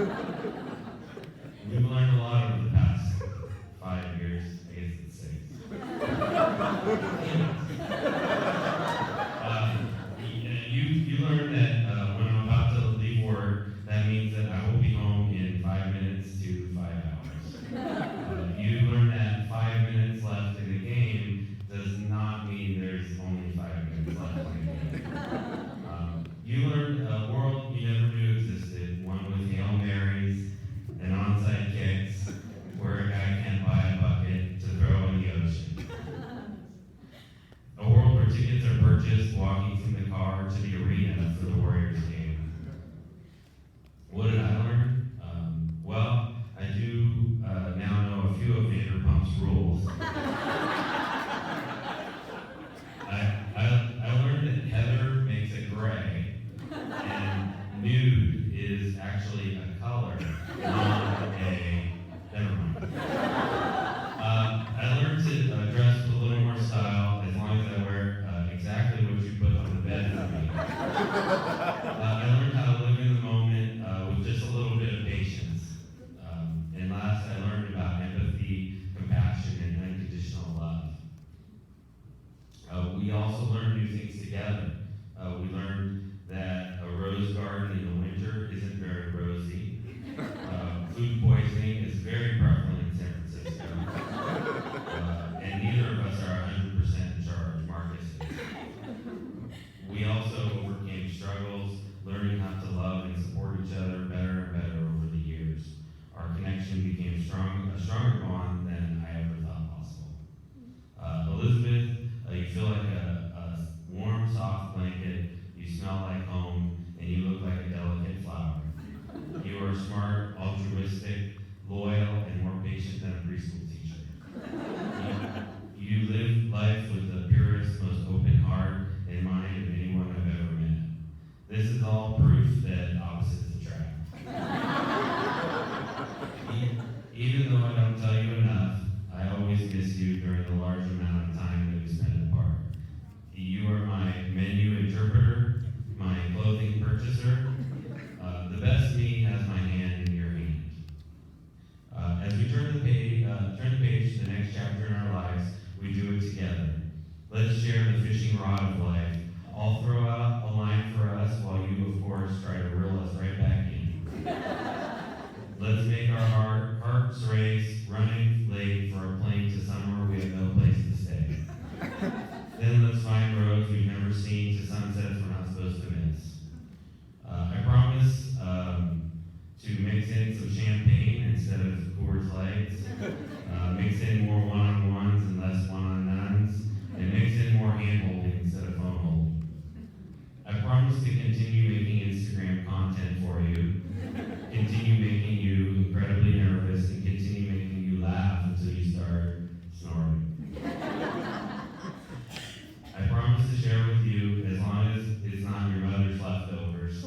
We've learned a lot over the past 5 years. I guess it's 6. You learned that when I'm about to leave work, that means that I will be home in 5 minutes to 5 hours. You learned that 5 minutes left in the game does not mean there's only 5 minutes left in the game. You learned a world you never knew existed, one with Hail Marys and onside kicks, where a guy can't buy a bucket to throw in the ocean. A world where tickets are purchased walking from the car to the arena for the Warriors game. What did I learn? Well, I do now know a few of Vanderpump's rules. I learned that heather makes it gray, and nude is actually a color, not a... Never mind. I learned to dress with a little more style as long as I wear exactly what you put on the bed for me. I learned how to live in the moment with just a little bit of patience. And last, I learned about empathy, compassion, and unconditional love. We also learned new things together. We learned that a rose garden in the winter isn't very rosy. Food poisoning is very prevalent in San Francisco. And neither of us are 100% in charge. Marcus is. We also overcame struggles, learning how to love and support each other better and better over the years. Our connection became a stronger bond than I ever thought possible. Elizabeth, you feel like a warm, soft blanket, you smell like home, and you look like a delicate flower. You are smart, altruistic, loyal, and more patient than a preschool teacher. You live life with the purest, most open heart and mind of anyone I've ever met. This is all proof that opposites attract. Even though I don't tell you enough, I always miss you during the large amount of time that we spend apart. You are my menu interpreter, my clothing purchaser. The best me has my hand in your hand. As we turn the page to the next chapter in our lives, we do it together. Let's share the fishing rod of life. I'll throw out a line for us while you, of course, try to reel us right back in. Let's make our hearts race, running late for a plane to somewhere we have no place to stay. Then let's find roads we've never seen to sunsets we're not supposed to miss. I promise to mix in some champagne instead of Coors Lights, mix in more one-on-ones and less one-on-nones, and mix in more hand-holding instead of phone-holding. I promise to continue making Instagram content for you, continue making you incredibly nervous, and continue making you laugh until you start snoring. I promise to share with you, as long as it's not your mother's leftovers,